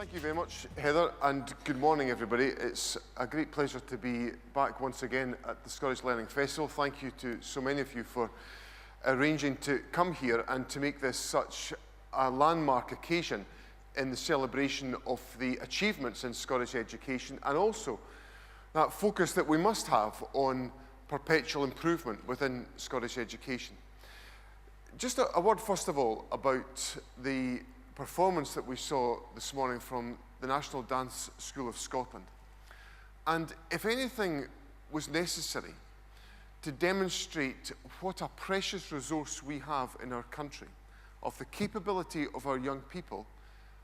Thank you very much, Heather, and good morning, everybody. It's a great pleasure to be back once again at the Scottish Learning Festival. Thank you to so many of you for arranging to come here and to make this such a landmark occasion in the celebration of the achievements in Scottish education, and also that focus that we must have on perpetual improvement within Scottish education. Just a word, first of all, about the performance that we saw this morning from the National Dance School of Scotland. And if anything was necessary to demonstrate what a precious resource we have in our country, of the capability of our young people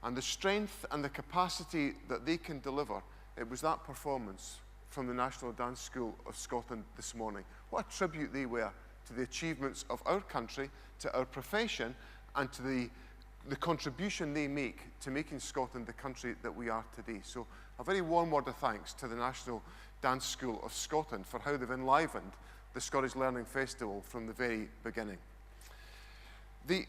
and the strength and the capacity that they can deliver, it was that performance from the National Dance School of Scotland this morning. What a tribute they were to the achievements of our country, to our profession, and to the contribution they make to making Scotland the country that we are today. So a very warm word of thanks to the National Dance School of Scotland for how they've enlivened the Scottish Learning Festival from the very beginning. The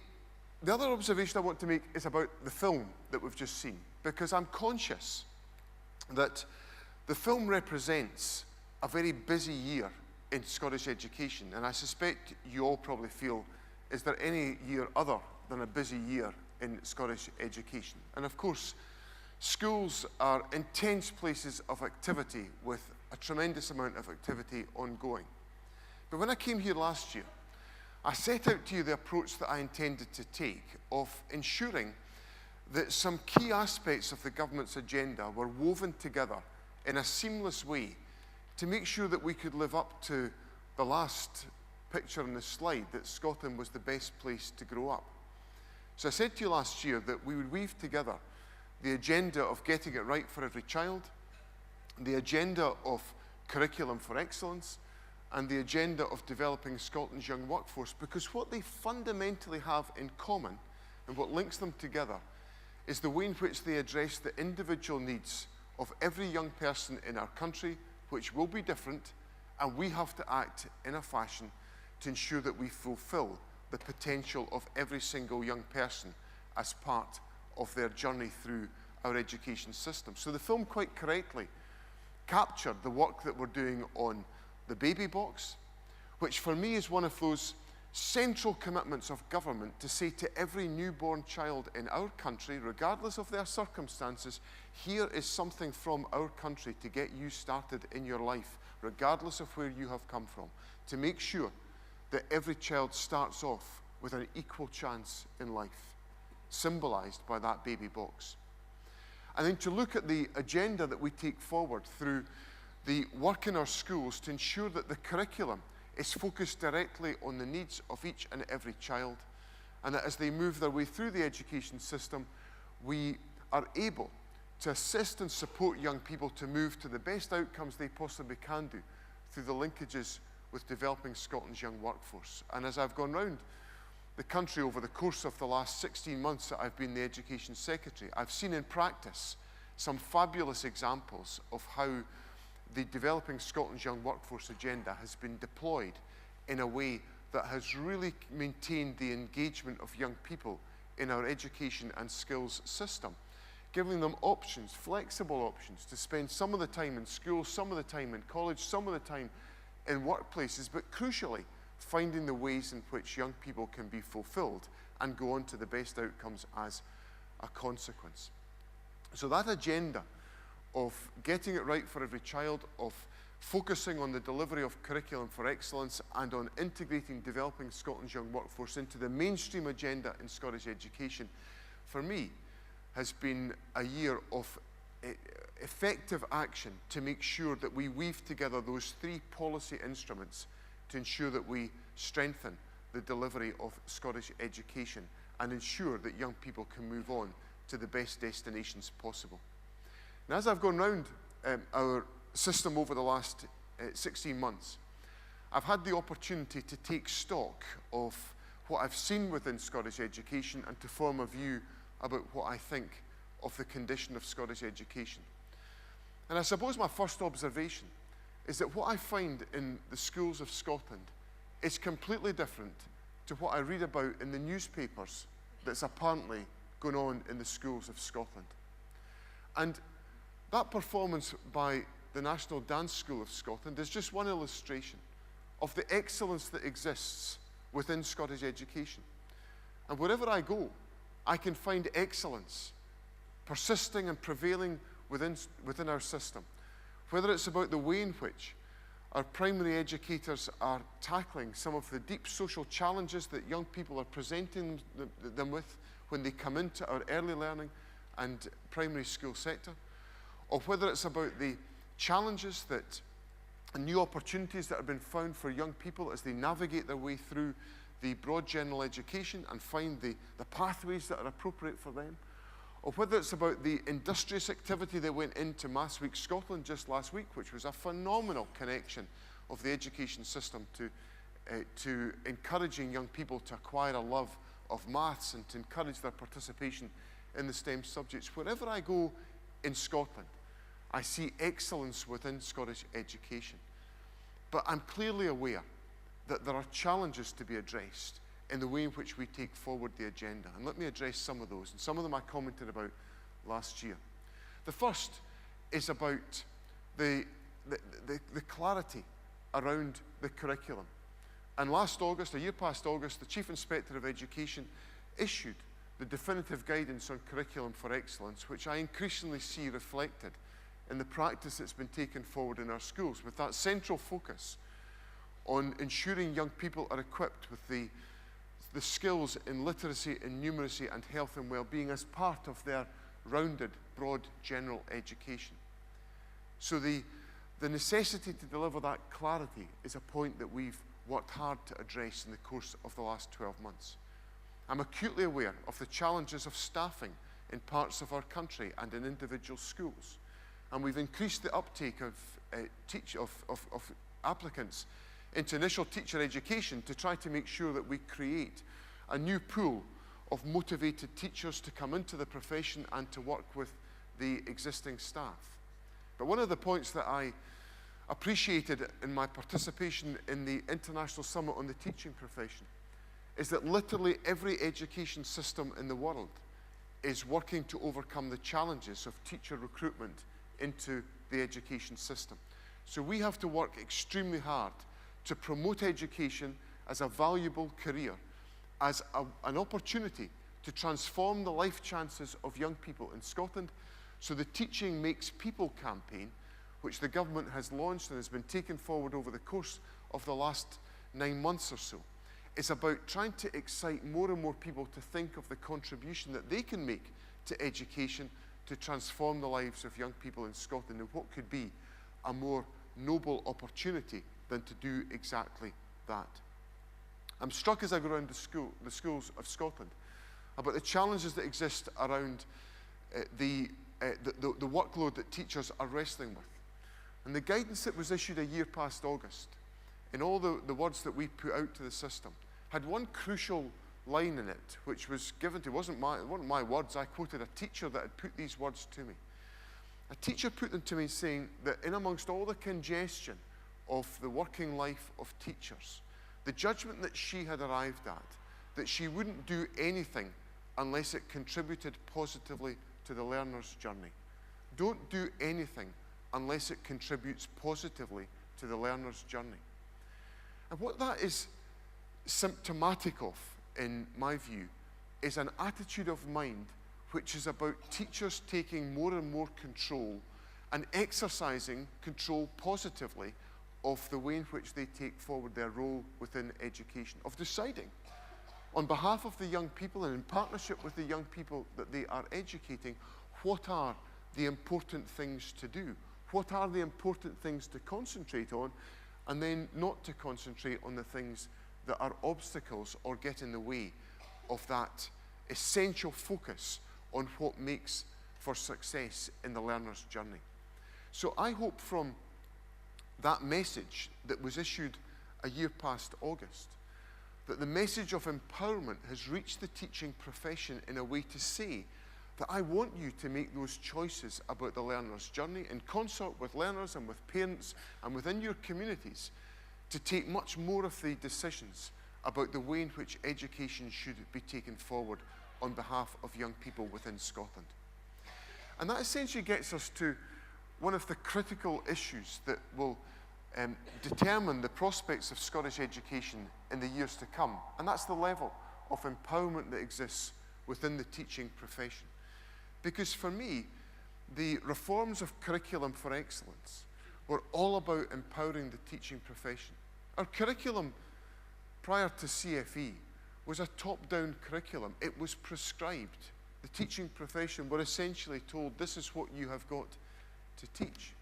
other observation I want to make is about the film that we've just seen, because I'm conscious that the film represents a very busy year in Scottish education, and I suspect you all probably feel, is there any year other than a busy year in Scottish education? And of course, schools are intense places of activity with a tremendous amount of activity ongoing. But when I came here last year, I set out to you the approach that I intended to take of ensuring that some key aspects of the government's agenda were woven together in a seamless way to make sure that we could live up to the last picture on the slide, that Scotland was the best place to grow up. So I said to you last year that we would weave together the agenda of getting it right for every child, the agenda of curriculum for excellence, and the agenda of developing Scotland's young workforce, because what they fundamentally have in common and what links them together is the way in which they address the individual needs of every young person in our country, which will be different, and we have to act in a fashion to ensure that we fulfill the potential of every single young person as part of their journey through our education system. So the film quite correctly captured the work that we're doing on the baby box, which for me is one of those central commitments of government to say to every newborn child in our country, regardless of their circumstances, here is something from our country to get you started in your life, regardless of where you have come from, to make sure that every child starts off with an equal chance in life, symbolized by that baby box. And then to look at the agenda that we take forward through the work in our schools to ensure that the curriculum is focused directly on the needs of each and every child, and that as they move their way through the education system, we are able to assist and support young people to move to the best outcomes they possibly can do through the linkages with developing Scotland's young workforce. And as I've gone round the country over the course of the last 16 months that I've been the Education Secretary, I've seen in practice some fabulous examples of how the Developing Scotland's Young Workforce agenda has been deployed in a way that has really maintained the engagement of young people in our education and skills system, giving them options, flexible options, to spend some of the time in school, some of the time in college, some of the time in workplaces, but crucially, finding the ways in which young people can be fulfilled and go on to the best outcomes as a consequence. So that agenda of getting it right for every child, of focusing on the delivery of curriculum for excellence, and on integrating developing Scotland's young workforce into the mainstream agenda in Scottish education, for me, has been a year of effective action to make sure that we weave together those three policy instruments to ensure that we strengthen the delivery of Scottish education and ensure that young people can move on to the best destinations possible. Now, as I've gone round our system over the last 16 months, I've had the opportunity to take stock of what I've seen within Scottish education and to form a view about what I think of the condition of Scottish education. And I suppose my first observation is that what I find in the schools of Scotland is completely different to what I read about in the newspapers that's apparently going on in the schools of Scotland. And that performance by the National Dance School of Scotland is just one illustration of the excellence that exists within Scottish education. And wherever I go, I can find excellence persisting and prevailing within our system. Whether it's about the way in which our primary educators are tackling some of the deep social challenges that young people are presenting them with when they come into our early learning and primary school sector, or whether it's about the challenges and new opportunities that have been found for young people as they navigate their way through the broad general education and find the pathways that are appropriate for them, or whether it's about the industrious activity that went into Maths Week Scotland just last week, which was a phenomenal connection of the education system to encouraging young people to acquire a love of maths and to encourage their participation in the STEM subjects. Wherever I go in Scotland, I see excellence within Scottish education. But I'm clearly aware that there are challenges to be addressed in the way in which we take forward the agenda. And let me address some of those. And some of them I commented about last year. The first is about the clarity around the curriculum. And last August, a year past August, the Chief Inspector of Education issued the definitive guidance on curriculum for excellence, which I increasingly see reflected in the practice that's been taken forward in our schools, with that central focus on ensuring young people are equipped with the skills in literacy, in numeracy, and health and well-being as part of their rounded, broad, general education. So the necessity to deliver that clarity is a point that we've worked hard to address in the course of the last 12 months. I'm acutely aware of the challenges of staffing in parts of our country and in individual schools. And we've increased the uptake of applicants into initial teacher education to try to make sure that we create a new pool of motivated teachers to come into the profession and to work with the existing staff. But one of the points that I appreciated in my participation in the International Summit on the Teaching Profession is that literally every education system in the world is working to overcome the challenges of teacher recruitment into the education system. So we have to work extremely hard to promote education as a valuable career, as an opportunity to transform the life chances of young people in Scotland. So the Teaching Makes People campaign, which the government has launched and has been taken forward over the course of the last 9 months or so, is about trying to excite more and more people to think of the contribution that they can make to education to transform the lives of young people in Scotland and what could be a more noble opportunity than to do exactly that. I'm struck as I go around the schools of Scotland about the challenges that exist around the workload that teachers are wrestling with. And the guidance that was issued a year past August, in all the words that we put out to the system, had one crucial line in it, which was given to, it wasn't my words, I quoted a teacher that had put these words to me. A teacher put them to me saying that in amongst all the congestion of the working life of teachers, the judgment that she had arrived at, that she wouldn't do anything unless it contributed positively to the learner's journey. Don't do anything unless it contributes positively to the learner's journey. And what that is symptomatic of, in my view, is an attitude of mind which is about teachers taking more and more control and exercising control positively of the way in which they take forward their role within education, of deciding on behalf of the young people and in partnership with the young people that they are educating, what are the important things to do, what are the important things to concentrate on, and then not to concentrate on the things that are obstacles or get in the way of that essential focus on what makes for success in the learner's journey. So I hope from that message that was issued a year past August, that the message of empowerment has reached the teaching profession in a way to say that I want you to make those choices about the learner's journey in concert with learners and with parents and within your communities to take much more of the decisions about the way in which education should be taken forward on behalf of young people within Scotland. And that essentially gets us to one of the critical issues that will determine the prospects of Scottish education in the years to come. And that's the level of empowerment that exists within the teaching profession. Because for me, the reforms of Curriculum for Excellence were all about empowering the teaching profession. Our curriculum prior to CFE was a top-down curriculum. It was prescribed. The teaching profession were essentially told, this is what you have got to teach.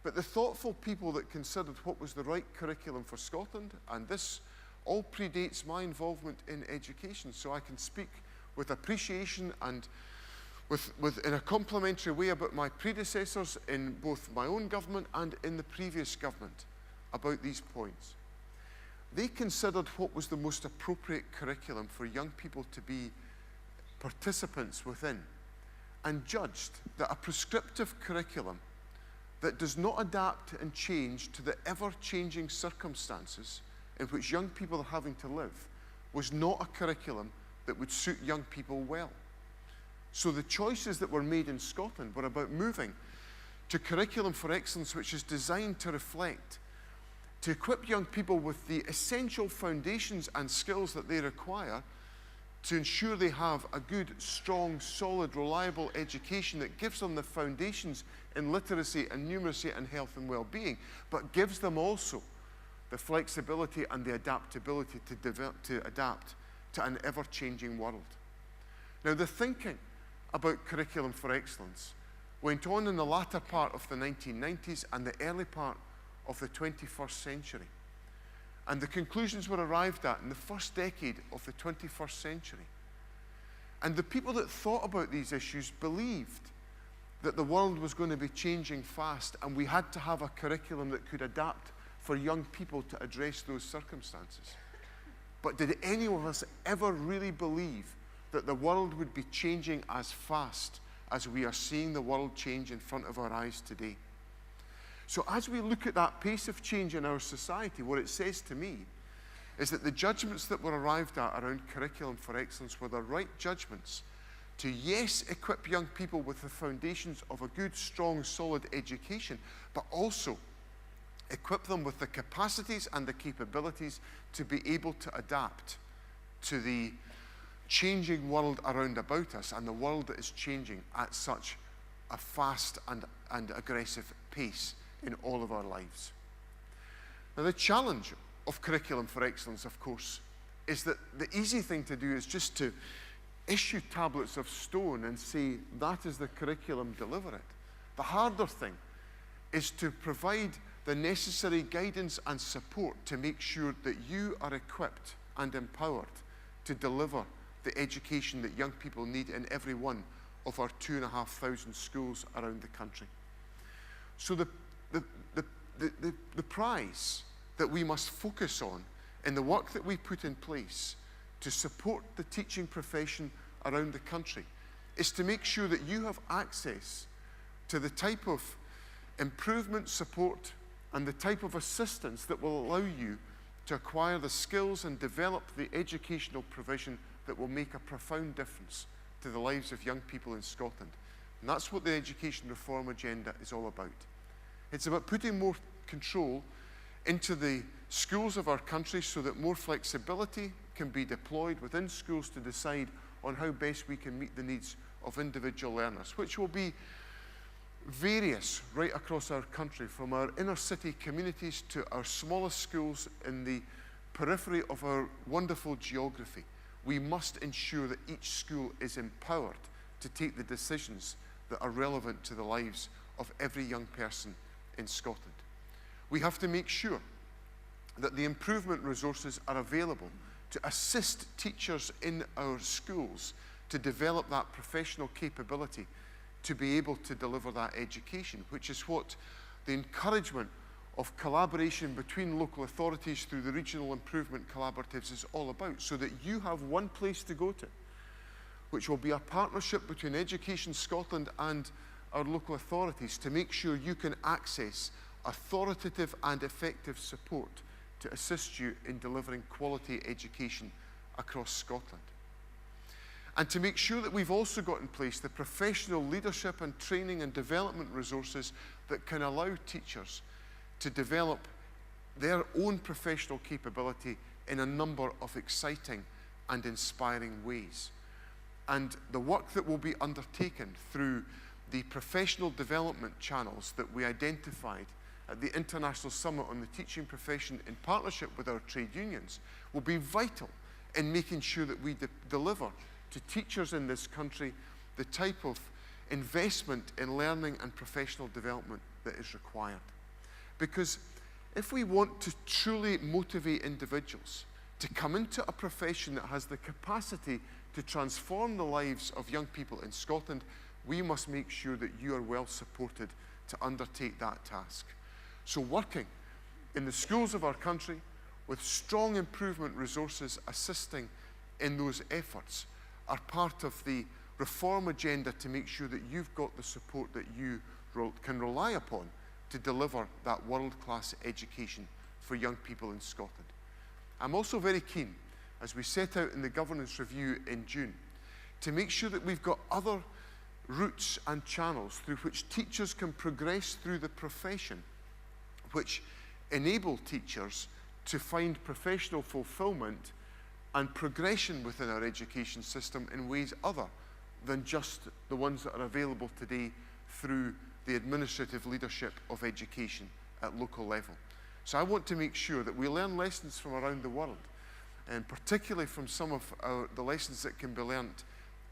But the thoughtful people that considered what was the right curriculum for Scotland, and this all predates my involvement in education, so I can speak with appreciation and in a complimentary way about my predecessors in both my own government and in the previous government about these points. They considered what was the most appropriate curriculum for young people to be participants within, and judged that a prescriptive curriculum that does not adapt and change to the ever-changing circumstances in which young people are having to live was not a curriculum that would suit young people well. So the choices that were made in Scotland were about moving to Curriculum for Excellence, which is designed to reflect, to equip young people with the essential foundations and skills that they require to ensure they have a good, strong, solid, reliable education that gives them the foundations in literacy and numeracy and health and well-being, but gives them also the flexibility and the adaptability to adapt to an ever-changing world. Now, the thinking about Curriculum for Excellence went on in the latter part of the 1990s and the early part of the 21st century. And the conclusions were arrived at in the first decade of the 21st century. And the people that thought about these issues believed that the world was going to be changing fast, and we had to have a curriculum that could adapt for young people to address those circumstances. But did any of us ever really believe that the world would be changing as fast as we are seeing the world change in front of our eyes today? So as we look at that pace of change in our society, what it says to me is that the judgments that were arrived at around Curriculum for Excellence were the right judgments to, yes, equip young people with the foundations of a good, strong, solid education, but also equip them with the capacities and the capabilities to be able to adapt to the changing world around about us, and the world that is changing at such a fast and aggressive pace in all of our lives. Now, the challenge of Curriculum for Excellence, of course, is that the easy thing to do is just to issue tablets of stone and say, that is the curriculum, deliver it. The harder thing is to provide the necessary guidance and support to make sure that you are equipped and empowered to deliver the education that young people need in every one of our 2,500 schools around the country. So the prize that we must focus on in the work that we put in place to support the teaching profession around the country is to make sure that you have access to the type of improvement, support, and the type of assistance that will allow you to acquire the skills and develop the educational provision that will make a profound difference to the lives of young people in Scotland. And that's what the education reform agenda is all about. It's about putting more control into the schools of our country so that more flexibility can be deployed within schools to decide on how best we can meet the needs of individual learners, which will be various right across our country, from our inner city communities to our smallest schools in the periphery of our wonderful geography. We must ensure that each school is empowered to take the decisions that are relevant to the lives of every young person in Scotland. We have to make sure that the improvement resources are available to assist teachers in our schools to develop that professional capability to be able to deliver that education, which is what the encouragement of collaboration between local authorities through the regional improvement collaboratives is all about, so that you have one place to go to, which will be a partnership between Education Scotland and our local authorities to make sure you can access authoritative and effective support to assist you in delivering quality education across Scotland. and to make sure that we've also got in place the professional leadership and training and development resources that can allow teachers to develop their own professional capability in a number of exciting and inspiring ways. And the work that will be undertaken through the professional development channels that we identified at the International Summit on the Teaching Profession in partnership with our trade unions will be vital in making sure that we deliver to teachers in this country the type of investment in learning and professional development that is required. Because if we want to truly motivate individuals to come into a profession that has the capacity to transform the lives of young people in Scotland, we must make sure that you are well supported to undertake that task. So working in the schools of our country with strong improvement resources assisting in those efforts are part of the reform agenda to make sure that you've got the support that you can rely upon to deliver that world-class education for young people in Scotland. I'm also very keen, as we set out in the governance review in June, to make sure that we've got other routes and channels through which teachers can progress through the profession, which enable teachers to find professional fulfillment and progression within our education system in ways other than just the ones that are available today through the administrative leadership of education at local level. So I want to make sure that we learn lessons from around the world, and particularly from some of the lessons that can be learnt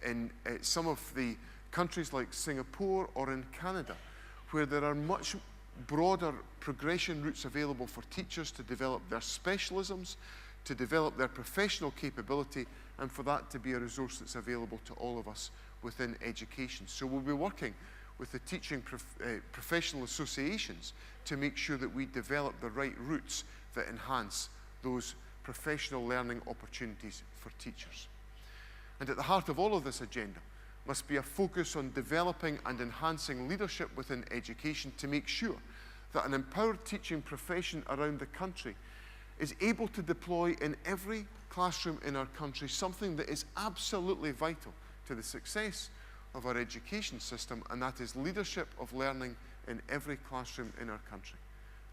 in some of the countries like Singapore or in Canada, where there are much broader progression routes available for teachers to develop their specialisms, to develop their professional capability, and for that to be a resource that's available to all of us within education. So we'll be working with the teaching professional associations to make sure that we develop the right routes that enhance those professional learning opportunities for teachers. And at the heart of all of this agenda must be a focus on developing and enhancing leadership within education to make sure that an empowered teaching profession around the country is able to deploy in every classroom in our country something that is absolutely vital to the success of our education system, and that is leadership of learning in every classroom in our country.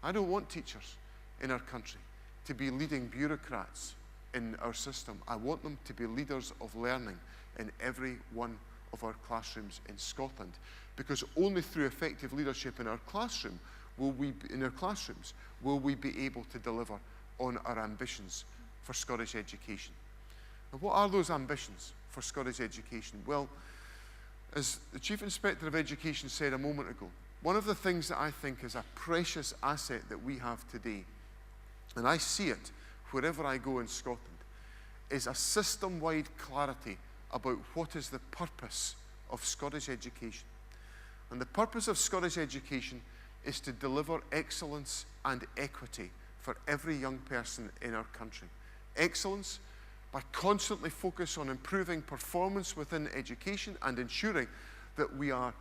I don't want teachers in our country to be leading bureaucrats in our system. I want them to be leaders of learning in every one of our classrooms in Scotland, because only through effective leadership in our classrooms will we be able to deliver on our ambitions for Scottish education. And what are those ambitions for Scottish education? Well, as the Chief Inspector of Education said a moment ago, one of the things that I think is a precious asset that we have today, and I see it wherever I go in Scotland, is a system-wide clarity about what is the purpose of Scottish education. And the purpose of Scottish education is to deliver excellence and equity for every young person in our country. Excellence by constantly focus on improving performance within education and ensuring that we are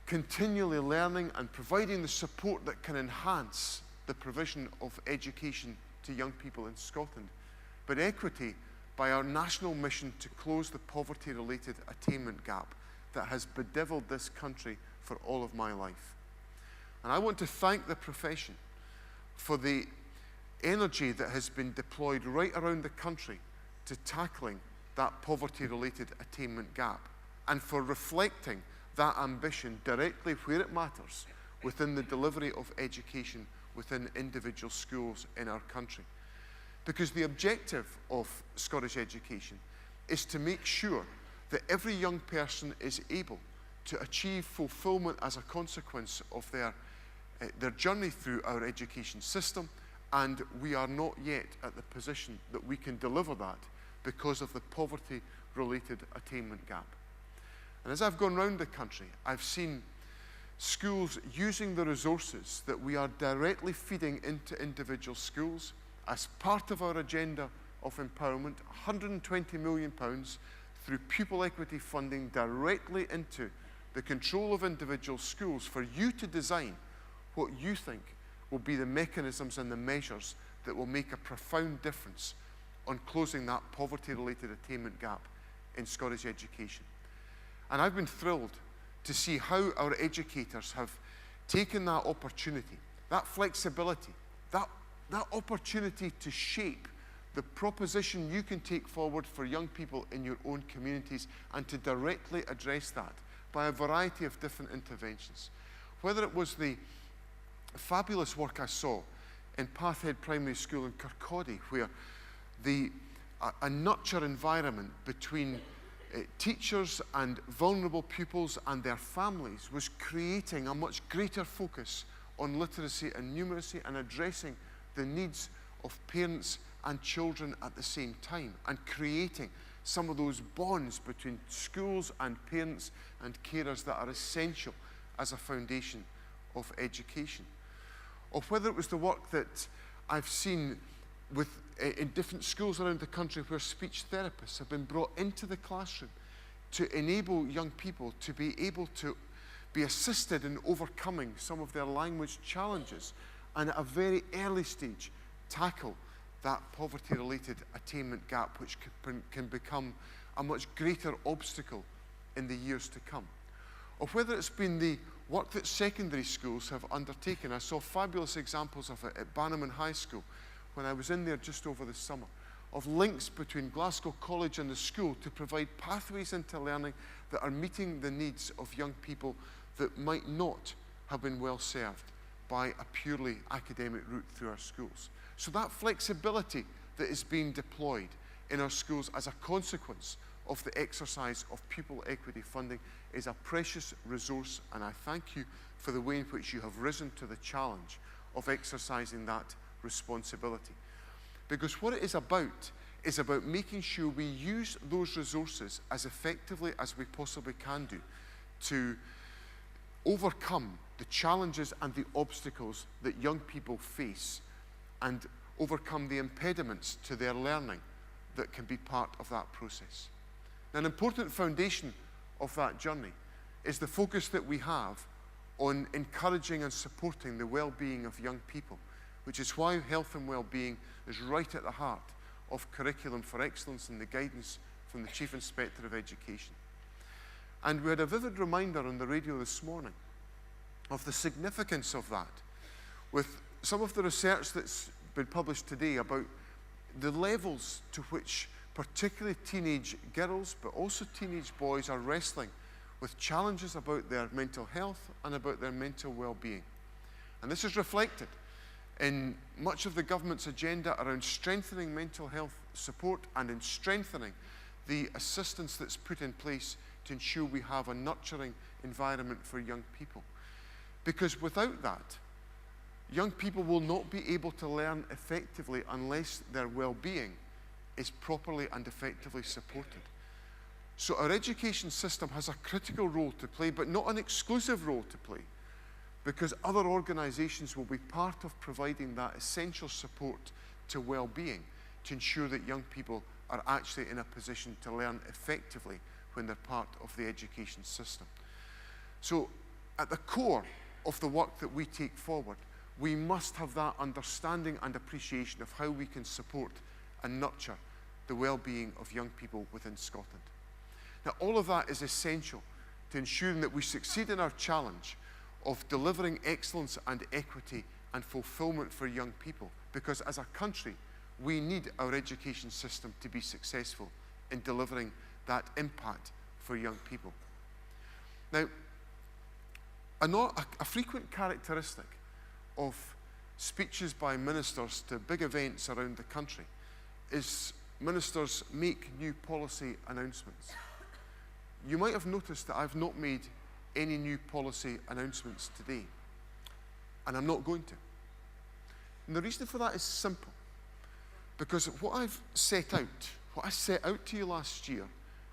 continually learning and providing the support that can enhance the provision of education to young people in Scotland. But equity by our national mission to close the poverty-related attainment gap that has bedeviled this country for all of my life. And I want to thank the profession for the energy that has been deployed right around the country to tackling that poverty-related attainment gap, and for reflecting that ambition directly where it matters within the delivery of education within individual schools in our country. Because the objective of Scottish education is to make sure that every young person is able to achieve fulfilment as a consequence of their journey through our education system, and we are not yet at the position that we can deliver that because of the poverty-related attainment gap. And as I've gone around the country, I've seen schools using the resources that we are directly feeding into individual schools as part of our agenda of empowerment, £120 million through pupil equity funding directly into the control of individual schools for you to design what you think will be the mechanisms and the measures that will make a profound difference on closing that poverty-related attainment gap in Scottish education. And I've been thrilled to see how our educators have taken that opportunity, that flexibility, that opportunity to shape the proposition you can take forward for young people in your own communities, and to directly address that by a variety of different interventions. Whether it was the fabulous work I saw in Pathhead Primary School in Kirkcaldy, where a nurture environment between teachers and vulnerable pupils and their families was creating a much greater focus on literacy and numeracy and addressing the needs of parents and children at the same time, and creating some of those bonds between schools and parents and carers that are essential as a foundation of education. Or whether it was the work that I've seen in different schools around the country where speech therapists have been brought into the classroom to enable young people to be able to be assisted in overcoming some of their language challenges, and at a very early stage tackle that poverty-related attainment gap, which can become a much greater obstacle in the years to come. Or whether it's been the work that secondary schools have undertaken. I saw fabulous examples of it at Bannerman High School when I was in there just over the summer, of links between Glasgow College and the school to provide pathways into learning that are meeting the needs of young people that might not have been well served by a purely academic route through our schools. So that flexibility that is being deployed in our schools as a consequence of the exercise of pupil equity funding is a precious resource, and I thank you for the way in which you have risen to the challenge of exercising that responsibility. Because what it is about making sure we use those resources as effectively as we possibly can do to overcome the challenges and the obstacles that young people face, and overcome the impediments to their learning that can be part of that process. An important foundation of that journey is the focus that we have on encouraging and supporting the well-being of young people, which is why health and well-being is right at the heart of Curriculum for Excellence and the guidance from the Chief Inspector of Education. And we had a vivid reminder on the radio this morning of the significance of that, with some of the research that's been published today about the levels to which particularly teenage girls, but also teenage boys, are wrestling with challenges about their mental health and about their mental well-being. And this is reflected in much of the government's agenda around strengthening mental health support and in strengthening the assistance that's put in place to ensure we have a nurturing environment for young people. Because without that, young people will not be able to learn effectively unless their well-being is properly and effectively supported. So our education system has a critical role to play, but not an exclusive role to play, because other organisations will be part of providing that essential support to well-being to ensure that young people are actually in a position to learn effectively when they're part of the education system. So at the core of the work that we take forward, we must have that understanding and appreciation of how we can support and nurture the well-being of young people within Scotland. Now, all of that is essential to ensuring that we succeed in our challenge of delivering excellence and equity and fulfilment for young people, because as a country, we need our education system to be successful in delivering that impact for young people. Now, a frequent characteristic of speeches by ministers to big events around the country is ministers make new policy announcements. You might have noticed that I've not made any new policy announcements today, and I'm not going to. And the reason for that is simple, because what I set out to you last year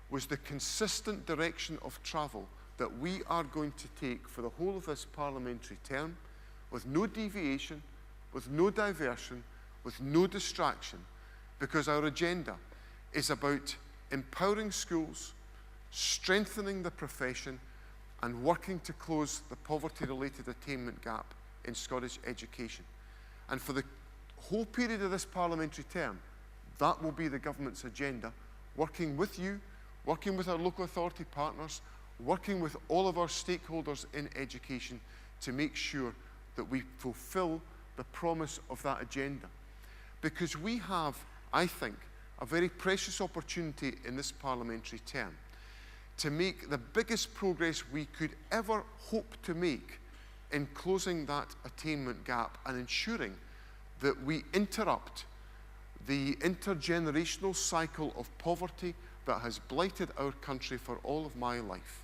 was the consistent direction of travel that we are going to take for the whole of this parliamentary term, with no deviation, with no diversion, with no distraction, because our agenda is about empowering schools, strengthening the profession, and working to close the poverty-related attainment gap in Scottish education. And for the whole period of this parliamentary term, that will be the government's agenda, working with you, working with our local authority partners, working with all of our stakeholders in education to make sure that we fulfill the promise of that agenda. Because we have, I think, a very precious opportunity in this parliamentary term to make the biggest progress we could ever hope to make in closing that attainment gap and ensuring that we interrupt the intergenerational cycle of poverty that has blighted our country for all of my life.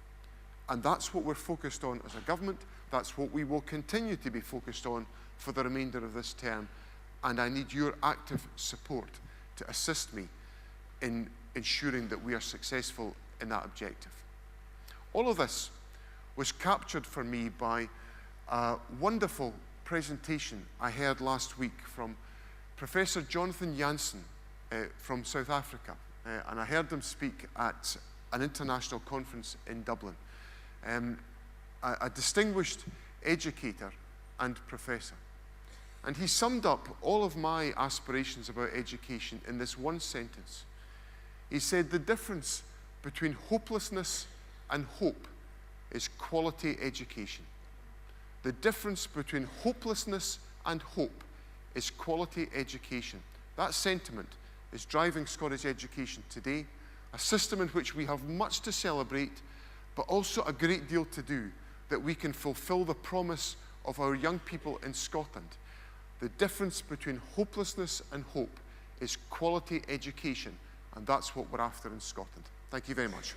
And that's what we're focused on as a government. That's what we will continue to be focused on for the remainder of this term. And I need your active support to assist me in ensuring that we are successful in that objective. All of this was captured for me by a wonderful presentation I heard last week from Professor Jonathan Jansen from South Africa. And I heard him speak at an international conference in Dublin. A distinguished educator and professor. And he summed up all of my aspirations about education in this one sentence. He said, the difference between hopelessness and hope is quality education. The difference between hopelessness and hope is quality education. That sentiment is driving Scottish education today, a system in which we have much to celebrate, but also a great deal to do, that we can fulfill the promise of our young people in Scotland. The difference between hopelessness and hope is quality education, and that's what we're after in Scotland. Thank you very much.